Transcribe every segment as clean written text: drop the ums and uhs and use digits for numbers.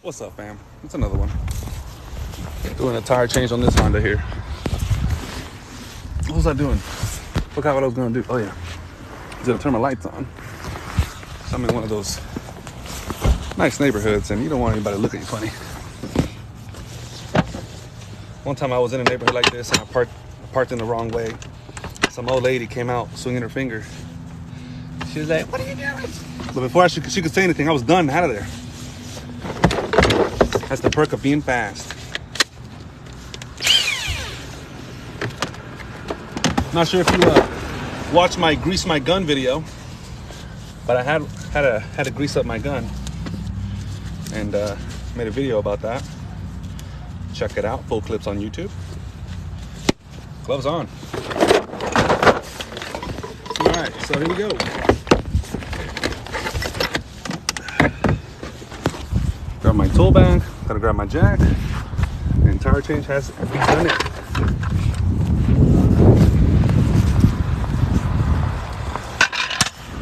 What's up, fam? It's another one. Doing a tire change on this Honda here. What was I doing? Forgot what I was gonna do. Oh yeah, I was gonna turn my lights on. So I'm in one of those nice neighborhoods, and you don't want anybody to look at you funny. One time I was in a neighborhood like this, and I parked in the wrong way. Some old lady came out swinging her finger. She was like, "What are you doing?" But before she could say anything, I was done out of there. That's the perk of being fast. Not sure if you watched my grease my gun video, but I had to grease up my gun, and made a video about that. Check it out. Full clips on YouTube. Gloves on. All right, so here we go. Grab my tool bag. Gotta grab my jack. And tire change has begun it.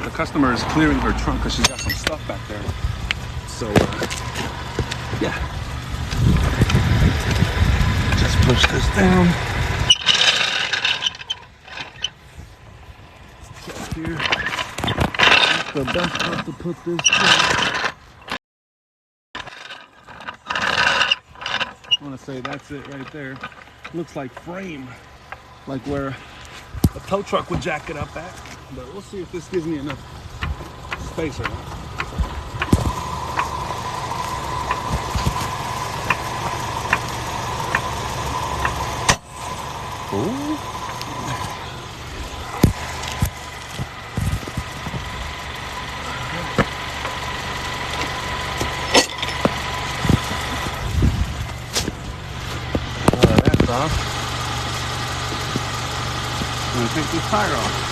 The customer is clearing her trunk because she's got some stuff back there. So, yeah. Just push this down. Check here. That's the best spot to put this down. I want to say that's it right there. Looks like frame, like where a tow truck would jack it up at. But we'll see if this gives me enough space or not. Ooh. That's off. I'm gonna take this tire off.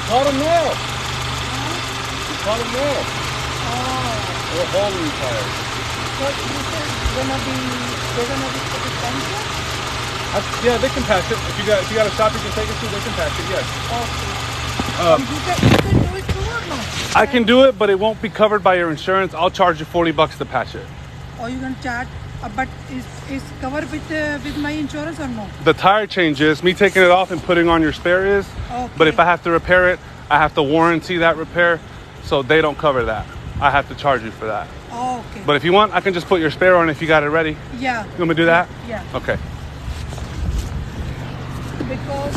Caught him now. Caught him now. Oh. We're hauling these tires. So this is they're gonna be for the sensor? Yeah, they can patch it. If you got a shop you can take it to, they can patch it. Yes. Okay. You can do it too or no? I can do it, but it won't be covered by your insurance. I'll charge you $40 to patch it. Or you can charge, but is covered with my insurance or no? The tire change is me taking it off and putting on your spare is. Okay. But if I have to repair it, I have to warranty that repair, so they don't cover that. I have to charge you for that. Okay. But if you want, I can just put your spare on if you got it ready. Yeah. You want me to do that? Yeah. Okay. Because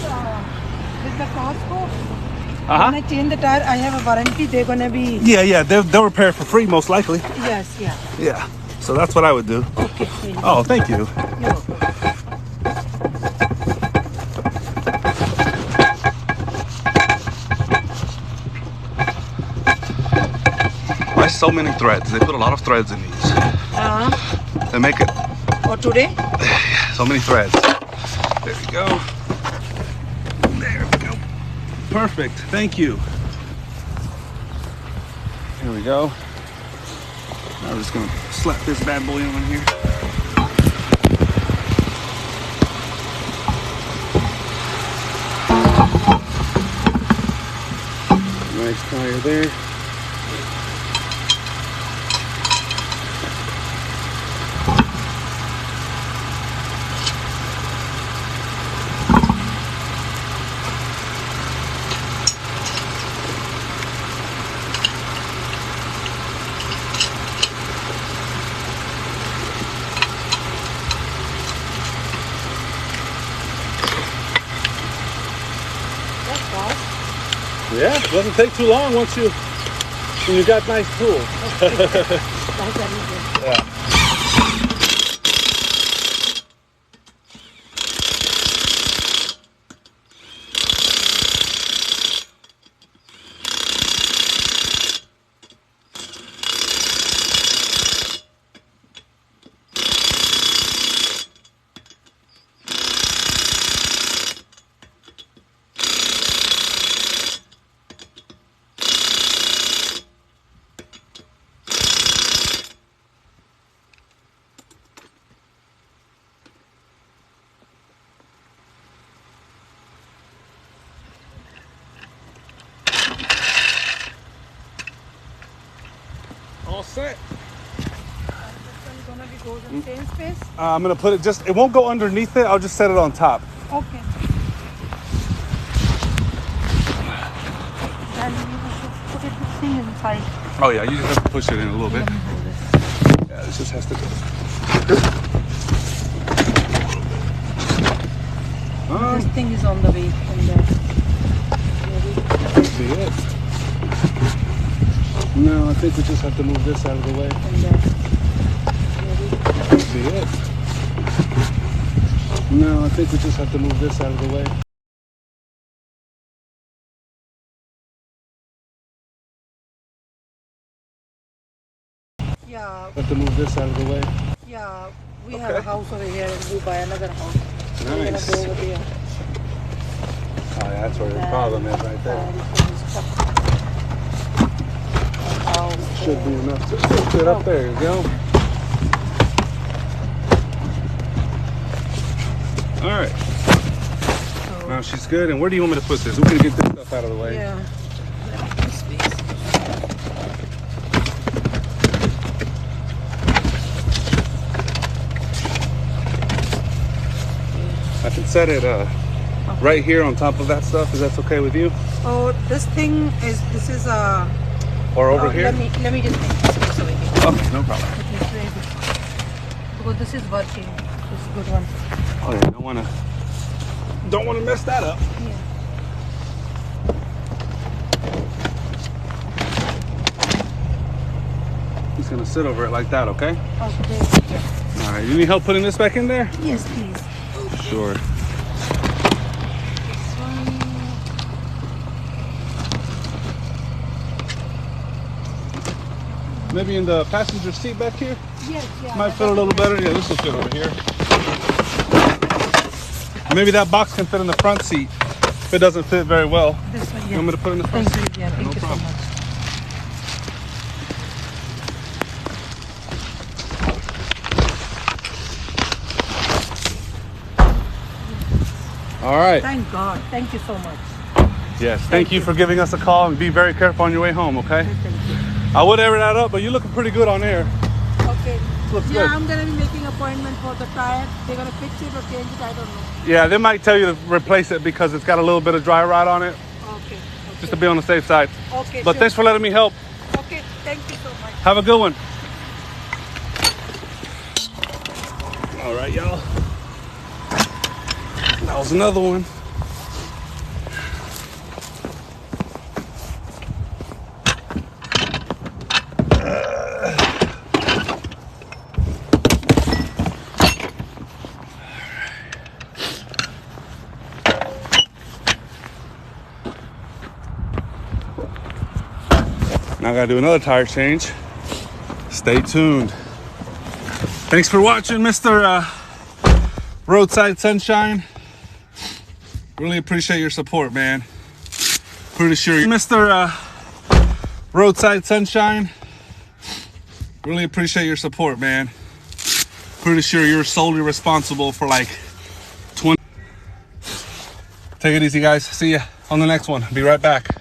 with the Costco, Uh-huh. when I change the tire, I have a warranty. They're gonna be. Yeah, they'll repair it for free, most likely. Yes. Yeah. Yeah, so that's what I would do. Okay. Oh, thank you. You're welcome. Why so many threads? They put a lot of threads in these. They make it Or today? so many threads. There we go. There we go. Perfect. Thank you. Here we go. Now we're just gonna slap this bad boy on here. Nice tire there. Yeah, it doesn't take too long when you got nice tools. Yeah. set. It's gonna be goes in same space. I'm gonna put it just, it won't go underneath it. I'll just set it on top. Okay. Then we should put it this thing inside. Oh yeah, you just have to push it in a little bit. Let me hold this. Yeah, this just has to go. This thing is on the way from there. That'd be it. No, I think we just have to move this out of the way. From there. That'd be it. No, I think we just have to move this out of the way. Yeah, Have to move this out of the way. yeah. We have a Okay. house over here and we buy another house. We're gonna Nice. go over there. Oh yeah, that's where the problem is right there. Should be enough to fit up there. You go. All right. Now she's good. And where do you want me to put this? We're gonna get this stuff out of the way. Yeah. I can set it right here on top of that stuff. Is that okay with you? Oh, this thing is, this is a... Or over here? Let me just make this space over here. Okay, no problem. It is ready. Because this is working. This is a good one. Oh yeah, don't wanna mess that up. Yeah. He's gonna sit over it like that, okay? Okay. Yeah. All right, you need help putting this back in there? Yes, please. Sure. This one. Maybe in the passenger seat back here? Yes, yeah. Might fit a little better. Yeah, this will fit over here. Maybe that box can fit in the front seat if it doesn't fit very well. This one, You want me to put it in the front Thank seat? you. Yeah, thank no you problem. so much. All right. Thank God. Thank you so much. Yes, thank you for giving us a call, and be very careful on your way home, okay? Thank you. I would air that up, but you're looking pretty good on air. Okay. Looks Yeah, good. I'm gonna be making appointment for the tire. They're gonna fix it or change it. I don't know. Yeah, they might tell you to replace it because it's got a little bit of dry rot on it, Okay. just to be on the safe side. Okay. But sure. thanks for letting me help. Okay. Thank you so much. Have a good one. All right, y'all. That was another one. Now I gotta do another tire change. Stay tuned. Thanks for watching, Mr. Roadside Sunshine. Really appreciate your support, man. Pretty sure Mr. Roadside Sunshine. Really appreciate your support, man. Pretty sure you're solely responsible for like 20. Take it easy, guys. See ya on the next one. Be right back.